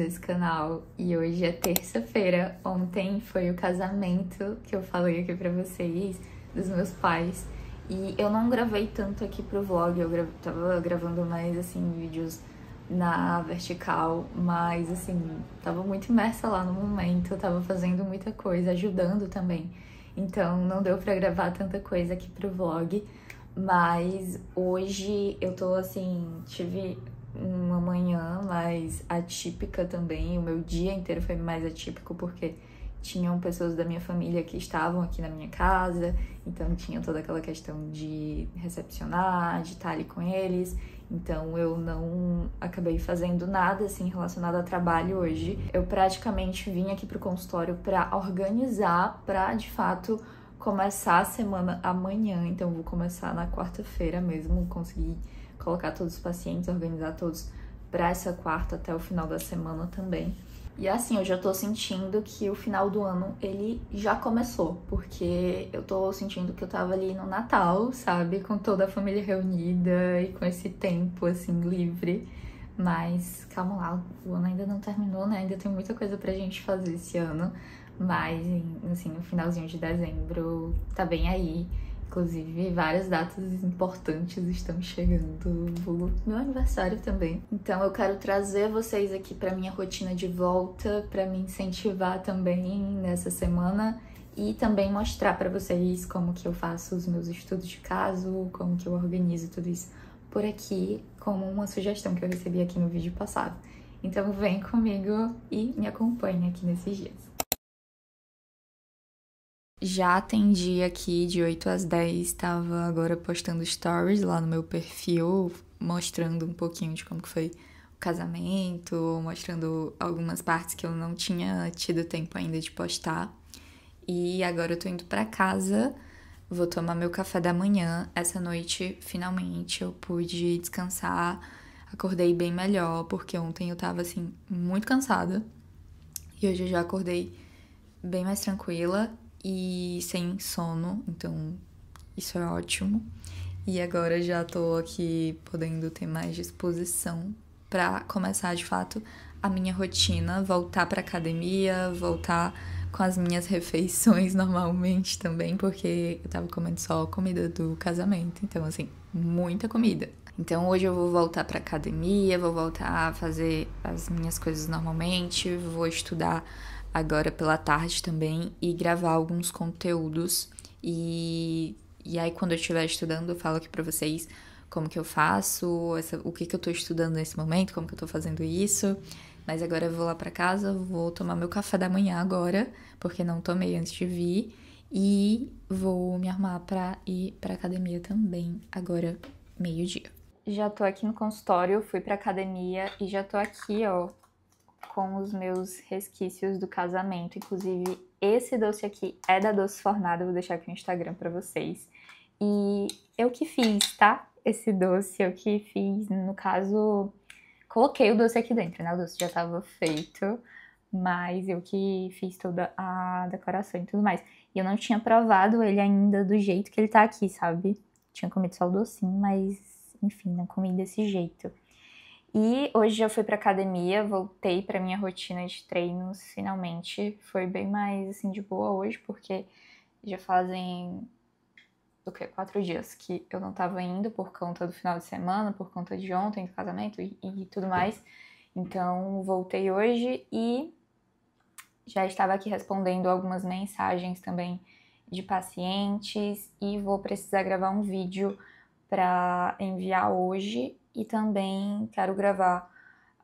desse canal e hoje é terça-feira. Ontem foi o casamento que eu falei aqui pra vocês, dos meus pais. E eu não gravei tanto aqui pro vlog, tava gravando mais, assim, vídeos na vertical, mas, assim, tava muito imersa lá no momento, tava fazendo muita coisa, ajudando também. Então não deu pra gravar tanta coisa aqui pro vlog, mas hoje eu tô, assim, tive uma manhã mais atípica também. O meu dia inteiro foi mais atípico porque tinham pessoas da minha família que estavam aqui na minha casa, então tinha toda aquela questão de recepcionar, de estar ali com eles. Então eu não acabei fazendo nada assim relacionado a trabalho hoje. Eu praticamente vim aqui pro consultório para organizar, para de fato começar a semana amanhã. Então eu vou começar na quarta-feira mesmo, conseguir colocar todos os pacientes, organizar todos para essa quarta até o final da semana também. E assim, eu já tô sentindo que o final do ano, ele já começou, porque eu tô sentindo que eu tava ali no Natal, sabe? Com toda a família reunida e com esse tempo, assim, livre. Mas, calma lá, o ano ainda não terminou, né? Ainda tem muita coisa pra gente fazer esse ano. Mas, assim, no finalzinho de dezembro, tá bem aí. Inclusive, várias datas importantes estão chegando. Meu aniversário também. Então, eu quero trazer vocês aqui para minha rotina de volta, para me incentivar também nessa semana e também mostrar para vocês como que eu faço os meus estudos de caso, como que eu organizo tudo isso por aqui, como uma sugestão que eu recebi aqui no vídeo passado. Então, vem comigo e me acompanhe aqui nesses dias. Já atendi aqui de 8 às 10, estava agora postando stories lá no meu perfil, mostrando um pouquinho de como que foi o casamento, mostrando algumas partes que eu não tinha tido tempo ainda de postar. E agora eu tô indo pra casa, vou tomar meu café da manhã. Essa noite, finalmente, eu pude descansar, acordei bem melhor, porque ontem eu tava, assim, muito cansada. E hoje eu já acordei bem mais tranquila e sem sono, então isso é ótimo. E agora já tô aqui podendo ter mais disposição pra começar de fato a minha rotina, voltar pra academia, voltar com as minhas refeições normalmente também, porque eu tava comendo só comida do casamento, então assim, muita comida. Então hoje eu vou voltar pra academia, vou voltar a fazer as minhas coisas normalmente, vou estudar agora pela tarde também e gravar alguns conteúdos. E aí quando eu estiver estudando eu falo aqui pra vocês como que eu faço, o que que eu tô estudando nesse momento, como que eu tô fazendo isso. Mas agora eu vou lá pra casa, vou tomar meu café da manhã agora, porque não tomei antes de vir. E vou me arrumar pra ir pra academia também, agora meio-dia. Já tô aqui no consultório, fui pra academia e já tô aqui, ó, com os meus resquícios do casamento. Inclusive, esse doce aqui é da Doce Fornada, vou deixar aqui no Instagram pra vocês. E eu que fiz, tá? Esse doce, eu que fiz, no caso, coloquei o doce aqui dentro, né? O doce já tava feito, mas eu que fiz toda a decoração e tudo mais. E eu não tinha provado ele ainda do jeito que ele tá aqui, sabe? Tinha comido só o docinho, mas, enfim, não comi desse jeito. E hoje já fui pra academia, voltei pra minha rotina de treinos, finalmente. Foi bem mais, assim, de boa hoje, porque já fazem, 4 dias que eu não tava indo por conta do final de semana, por conta de ontem, do casamento e tudo mais. Então, voltei hoje e já estava aqui respondendo algumas mensagens também de pacientes e vou precisar gravar um vídeo para enviar hoje e também quero gravar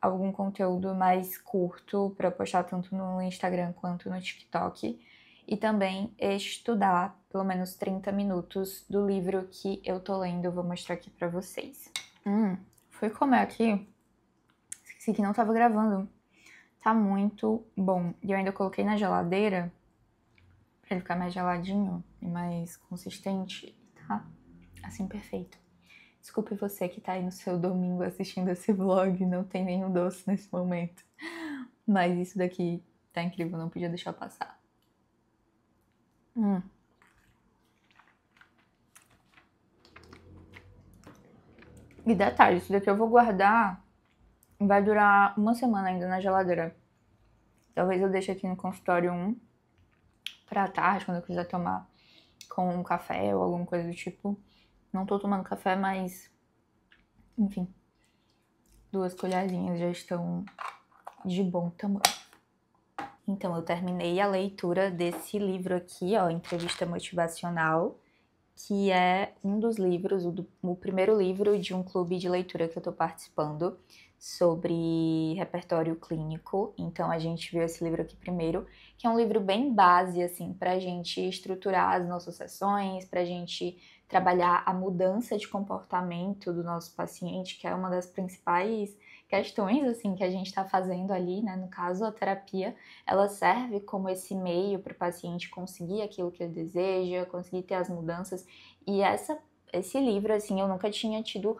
algum conteúdo mais curto para postar tanto no Instagram quanto no TikTok e também estudar pelo menos 30 minutos do livro que eu tô lendo, eu vou mostrar aqui para vocês. Fui comer aqui, esqueci que não tava gravando. Tá muito bom. E eu ainda coloquei na geladeira pra ele ficar mais geladinho e mais consistente. Tá assim, perfeito. Desculpe você que tá aí no seu domingo assistindo esse vlog, não tem nenhum doce nesse momento. Mas isso daqui tá incrível, não podia deixar passar. E detalhe, isso daqui eu vou guardar Vai durar uma semana ainda na geladeira. Talvez eu deixe aqui no consultório um pra tarde, quando eu quiser tomar com um café ou alguma coisa do tipo. Não tô tomando café, mas enfim, 2 colherzinhas já estão de bom tamanho. Então, eu terminei a leitura desse livro aqui, ó, Entrevista Motivacional, que é um dos livros, o primeiro livro de um clube de leitura que eu tô participando sobre repertório clínico. Então, a gente viu esse livro aqui primeiro, que é um livro bem base, assim, pra gente estruturar as nossas sessões, pra gente trabalhar a mudança de comportamento do nosso paciente, que é uma das principais questões, assim, que a gente tá fazendo ali, né? No caso, a terapia, ela serve como esse meio para o paciente conseguir aquilo que ele deseja, conseguir ter as mudanças. E esse livro, assim, eu nunca tinha tido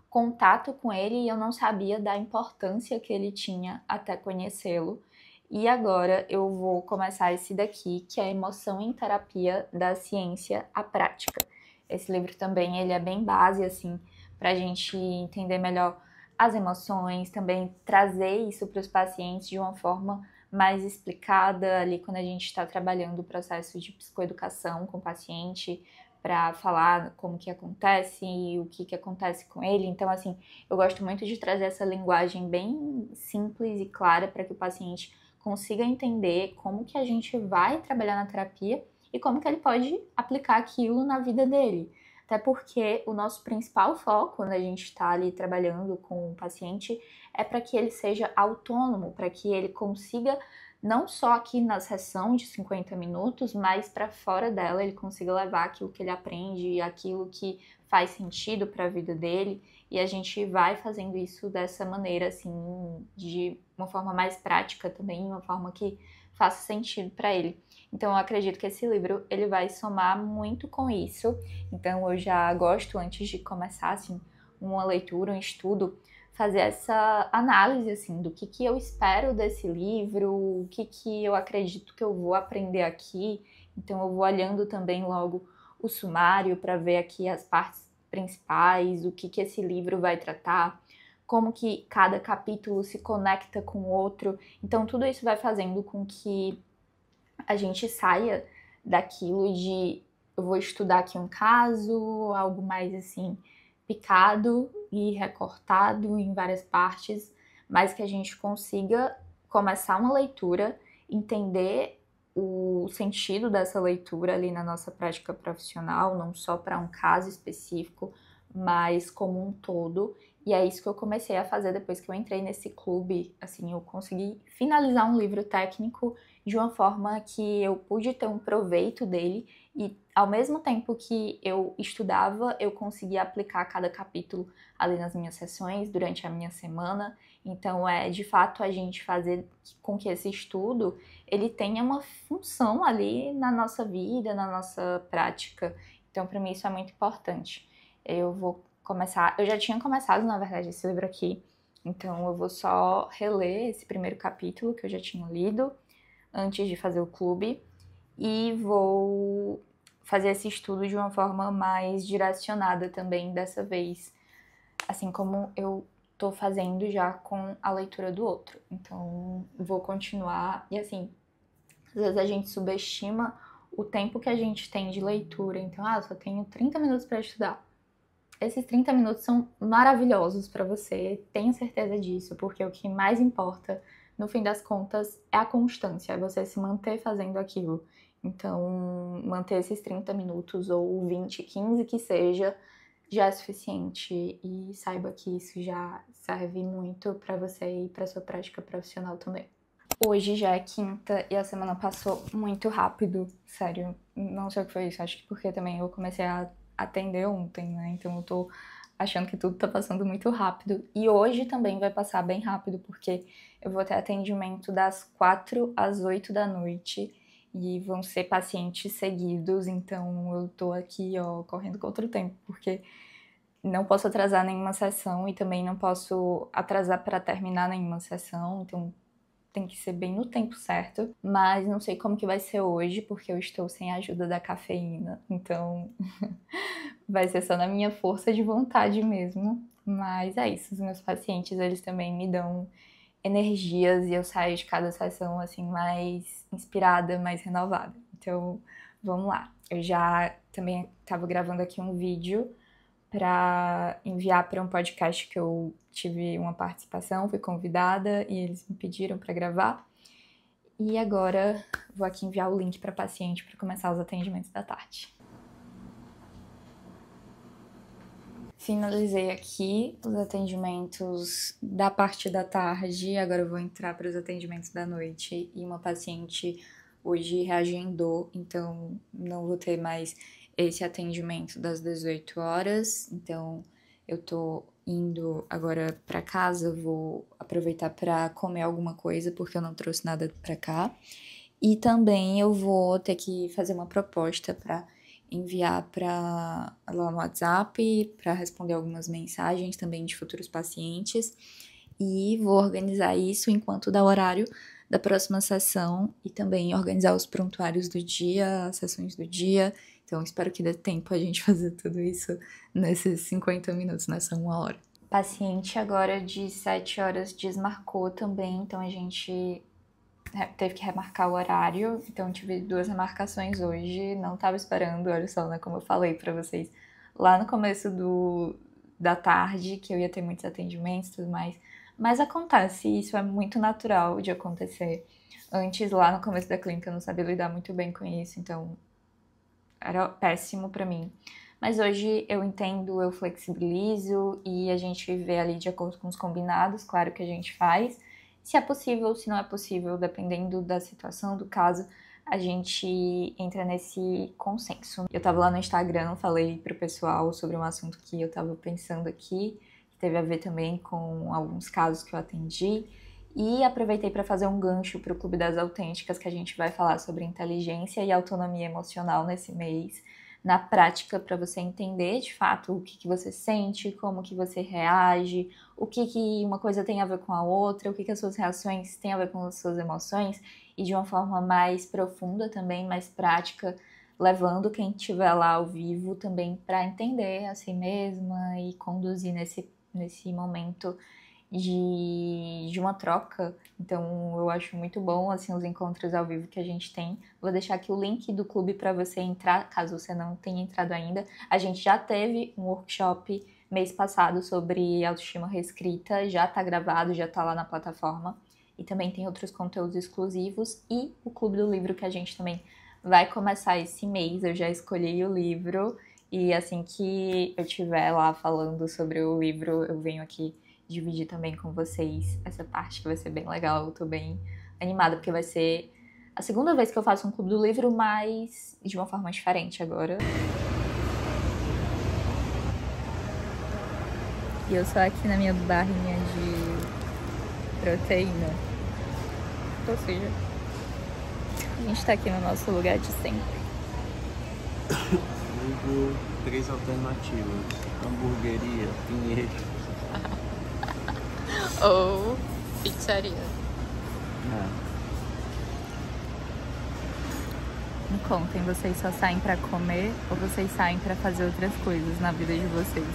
contato com ele e eu não sabia da importância que ele tinha até conhecê-lo. E agora eu vou começar esse daqui, que é Emoção em Terapia, da Ciência à Prática. Esse livro também, ele é bem base, assim, para a gente entender melhor as emoções, também trazer isso para os pacientes de uma forma mais explicada ali quando a gente está trabalhando o processo de psicoeducação com o paciente, para falar como que acontece e o que acontece com ele. Então, assim, eu gosto muito de trazer essa linguagem bem simples e clara para que o paciente consiga entender como que a gente vai trabalhar na terapia e como que ele pode aplicar aquilo na vida dele. Até porque o nosso principal foco, quando a gente está ali trabalhando com o paciente, é para que ele seja autônomo, para que ele consiga, não só aqui na sessão de 50 minutos, mas para fora dela ele consiga levar aquilo que ele aprende, aquilo que faz sentido para a vida dele. E a gente vai fazendo isso dessa maneira, assim, de uma forma mais prática também, uma forma que faça sentido para ele. Então eu acredito que esse livro ele vai somar muito com isso. Então eu já gosto, antes de começar assim, uma leitura, um estudo, fazer essa análise assim do que eu espero desse livro, o que eu acredito que eu vou aprender aqui. Então eu vou olhando também logo o sumário para ver aqui as partes principais, o que esse livro vai tratar, como que cada capítulo se conecta com o outro. Então tudo isso vai fazendo com que a gente saia daquilo de eu vou estudar aqui um caso, algo mais assim, picado e recortado em várias partes, mas que a gente consiga começar uma leitura, entender o sentido dessa leitura ali na nossa prática profissional, não só para um caso específico, mas como um todo. E é isso que eu comecei a fazer depois que eu entrei nesse clube. Assim, eu consegui finalizar um livro técnico de uma forma que eu pude ter um proveito dele e ao mesmo tempo que eu estudava, eu conseguia aplicar cada capítulo ali nas minhas sessões durante a minha semana. Então é de fato a gente fazer com que esse estudo ele tenha uma função ali na nossa vida, na nossa prática. Então para mim isso é muito importante. Eu vou começar, eu já tinha começado na verdade esse livro aqui, então eu vou só reler esse primeiro capítulo que eu já tinha lido antes de fazer o clube e vou fazer esse estudo de uma forma mais direcionada também dessa vez, assim como eu tô fazendo já com a leitura do outro. Então, vou continuar e assim, às vezes a gente subestima o tempo que a gente tem de leitura. Então, só tenho 30 minutos para estudar. Esses 30 minutos são maravilhosos para você, tenho certeza disso, porque o que mais importa, no fim das contas, é a constância, é você se manter fazendo aquilo. Então, manter esses 30 minutos ou 20, 15 que seja, já é suficiente e saiba que isso já serve muito para você e para sua prática profissional também. Hoje já é quinta e a semana passou muito rápido, sério. Não sei o que foi isso, acho que porque também eu comecei a atender ontem, né? Então eu tô achando que tudo tá passando muito rápido. E hoje também vai passar bem rápido, porque eu vou ter atendimento das 4 às 8 da noite e vão ser pacientes seguidos, então eu tô aqui, ó, correndo contra o tempo, porque não posso atrasar nenhuma sessão e também não posso atrasar para terminar nenhuma sessão, então tem que ser bem no tempo certo, mas não sei como que vai ser hoje, porque eu estou sem a ajuda da cafeína, então vai ser só na minha força de vontade mesmo. Mas é isso, os meus pacientes, eles também me dão energias e eu saio de cada sessão, assim, mais inspirada, mais renovada. Então, vamos lá. Eu já também estava gravando aqui um vídeo para enviar para um podcast que eu tive uma participação, fui convidada e eles me pediram para gravar. E agora vou aqui enviar o link para paciente para começar os atendimentos da tarde. Finalizei aqui os atendimentos da parte da tarde, agora eu vou entrar para os atendimentos da noite. E uma paciente hoje reagendou, então não vou ter mais esse atendimento das 18 horas. Então eu tô indo agora para casa, vou aproveitar para comer alguma coisa, porque eu não trouxe nada para cá. E também eu vou ter que fazer uma proposta para enviar para lá no WhatsApp, para responder algumas mensagens também de futuros pacientes. E vou organizar isso enquanto dá o horário da próxima sessão e também organizar os prontuários do dia, as sessões do dia. Então, espero que dê tempo a gente fazer tudo isso nesses 50 minutos, nessa 1 hora. O paciente agora de 7 horas desmarcou também, então a gente teve que remarcar o horário, então tive 2 remarcações hoje, não tava esperando, olha só, né, como eu falei pra vocês lá no começo da tarde, que eu ia ter muitos atendimentos e tudo mais, mas acontece, isso é muito natural de acontecer. Antes, lá no começo da clínica, eu não sabia lidar muito bem com isso, então era péssimo pra mim. Mas hoje eu entendo, eu flexibilizo e a gente vê ali de acordo com os combinados, claro que a gente faz. Se é possível, se não é possível, dependendo da situação, do caso, a gente entra nesse consenso. Eu tava lá no Instagram, falei pro pessoal sobre um assunto que eu tava pensando aqui, que teve a ver também com alguns casos que eu atendi, e aproveitei para fazer um gancho pro Clube das Autênticas, que a gente vai falar sobre inteligência e autonomia emocional nesse mês, na prática, para você entender de fato o que você sente, como que você reage, o que uma coisa tem a ver com a outra, o que as suas reações têm a ver com as suas emoções, e de uma forma mais profunda também, mais prática, levando quem estiver lá ao vivo também para entender a si mesma e conduzir nesse momento de uma troca. Então eu acho muito bom assim os encontros ao vivo que a gente tem. Vou deixar aqui o link do clube para você entrar, caso você não tenha entrado ainda. A gente já teve um workshop mês passado sobre autoestima reescrita, já tá gravado, já tá lá na plataforma. E também tem outros conteúdos exclusivos e o clube do livro que a gente também vai começar esse mês. Eu já escolhi o livro e assim que eu estiver lá falando sobre o livro, eu venho aqui dividir também com vocês essa parte que vai ser bem legal. Eu tô bem animada porque vai ser a segunda vez que eu faço um clube do livro, mas de uma forma diferente agora. E eu só aqui na minha barrinha de proteína. Ou seja, a gente tá aqui no nosso lugar de sempre. Google 3 alternativas: hamburgueria, Pinheiro ou pizzaria. Me contem, vocês só saem pra comer ou vocês saem pra fazer outras coisas na vida de vocês?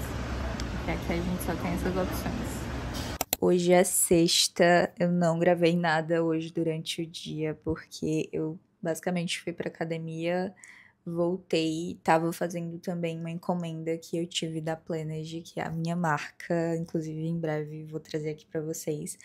Porque aqui a gente só tem essas opções. Hoje é sexta, eu não gravei nada hoje durante o dia, porque eu basicamente fui pra academia, voltei, tava fazendo também uma encomenda que eu tive da Planergy, que é a minha marca, inclusive em breve vou trazer aqui pra vocês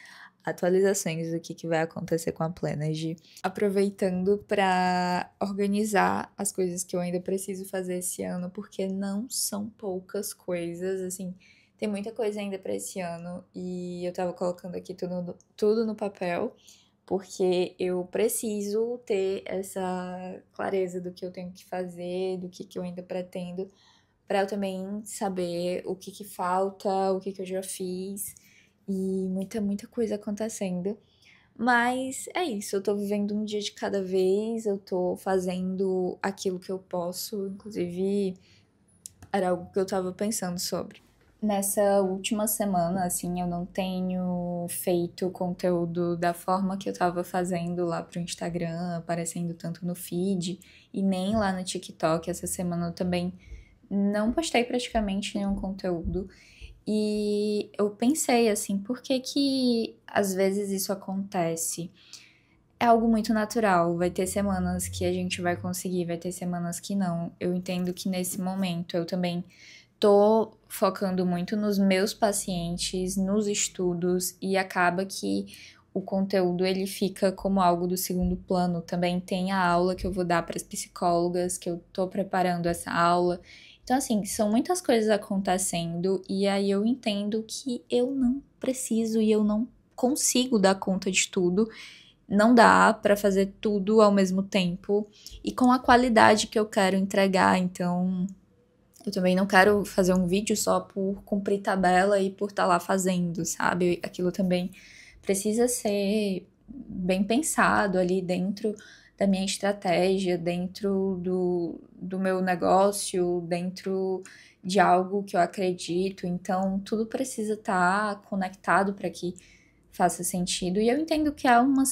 atualizações do que vai acontecer com a Planergy, aproveitando para organizar as coisas que eu ainda preciso fazer esse ano, porque não são poucas coisas, assim, tem muita coisa ainda para esse ano e eu tava colocando aqui tudo no papel, porque eu preciso ter essa clareza do que eu tenho que fazer, do que eu ainda pretendo, para eu também saber o que falta, o que eu já fiz, e muita coisa acontecendo. Mas é isso, eu tô vivendo um dia de cada vez, eu tô fazendo aquilo que eu posso, inclusive era algo que eu tava pensando sobre. Nessa última semana, assim, eu não tenho feito conteúdo da forma que eu tava fazendo lá pro Instagram, aparecendo tanto no feed e nem lá no TikTok. Essa semana eu também não postei praticamente nenhum conteúdo. E eu pensei assim, por que que às vezes isso acontece? É algo muito natural, vai ter semanas que a gente vai conseguir, vai ter semanas que não. Eu entendo que nesse momento eu também tô focando muito nos meus pacientes, nos estudos, e acaba que o conteúdo ele fica como algo do segundo plano. Também tem a aula que eu vou dar para as psicólogas, que eu tô preparando essa aula. Então, assim, são muitas coisas acontecendo, e aí eu entendo que eu não preciso e eu não consigo dar conta de tudo. Não dá para fazer tudo ao mesmo tempo e com a qualidade que eu quero entregar. Então, eu também não quero fazer um vídeo só por cumprir tabela e por estar lá fazendo, sabe? Aquilo também precisa ser bem pensado ali dentro da minha estratégia, dentro do meu negócio, dentro de algo que eu acredito. Então, tudo precisa estar conectado para que faça sentido. E eu entendo que foi uma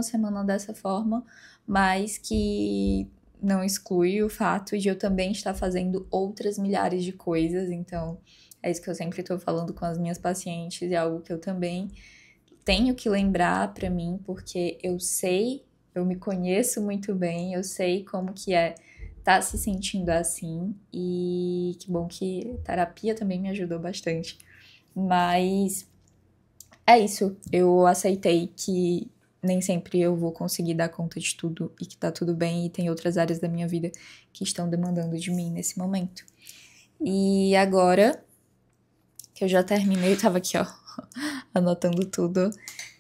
semana dessa forma, mas que não exclui o fato de eu também estar fazendo outras milhares de coisas. Então, é isso que eu sempre estou falando com as minhas pacientes, é algo que eu também tenho que lembrar para mim, porque eu sei, eu me conheço muito bem, eu sei como que é estar se sentindo assim, e que bom que terapia também me ajudou bastante. Mas é isso, eu aceitei que nem sempre eu vou conseguir dar conta de tudo e que tá tudo bem, e tem outras áreas da minha vida que estão demandando de mim nesse momento. E agora que eu já terminei, eu tava aqui, ó, anotando tudo,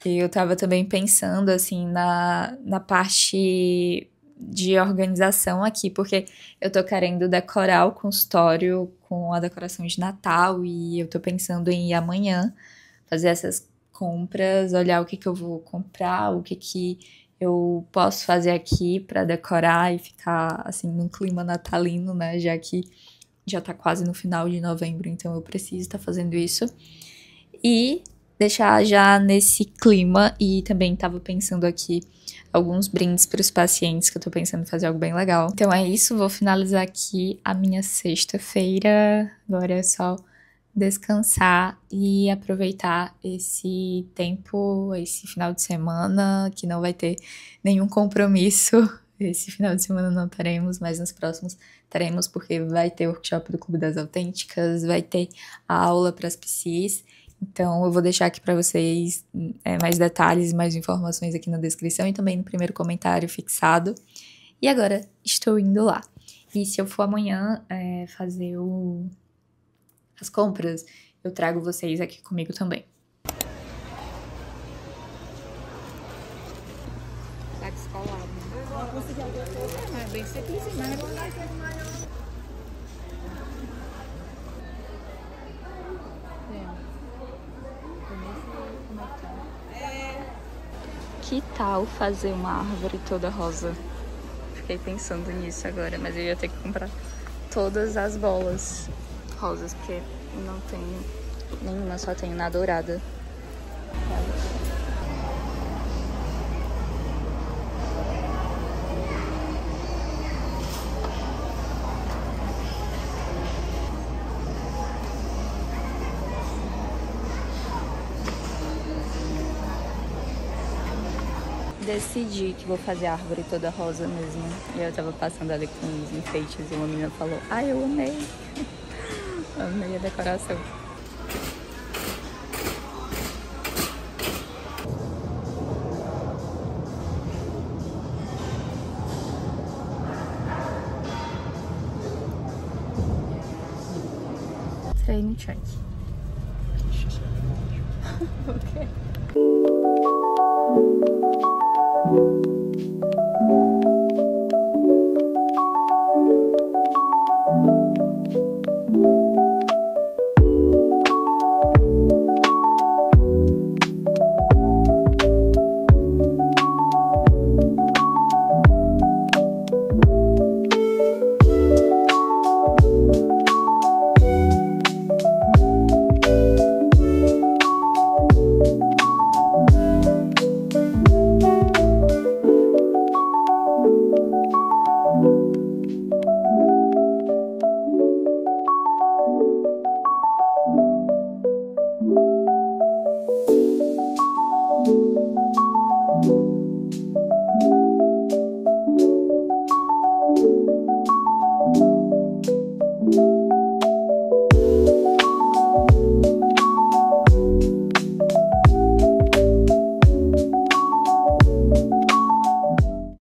e eu tava também pensando, assim, na parte de organização aqui, porque eu tô querendo decorar o consultório com a decoração de Natal, e eu tô pensando em ir amanhã fazer essas compras, olhar o que eu vou comprar, o que eu posso fazer aqui para decorar e ficar assim num clima natalino, né? Já que já tá quase no final de novembro, então eu preciso estar fazendo isso. E deixar já nesse clima, e também tava pensando aqui alguns brindes para os pacientes, que eu tô pensando em fazer algo bem legal. Então é isso, vou finalizar aqui a minha sexta-feira. Agora é só descansar e aproveitar esse tempo, esse final de semana, que não vai ter nenhum compromisso. Esse final de semana não teremos, mas nos próximos teremos, porque vai ter workshop do Clube das Autênticas, vai ter a aula para as PCs. Então eu vou deixar aqui para vocês mais detalhes, mais informações aqui na descrição e também no primeiro comentário fixado. E agora estou indo lá. E se eu for amanhã fazer as compras, eu trago vocês aqui comigo também. Tá descolado, né? É bem simples, né? Que tal fazer uma árvore toda rosa? Fiquei pensando nisso agora, mas eu ia ter que comprar todas as bolas rosas, porque não tenho nenhuma, só tenho na dourada. Decidi que vou fazer a árvore toda rosa mesmo. E eu tava passando ali com os enfeites e uma menina falou: "Ai, eu amei." Amei a decoração. Treino check. Ok.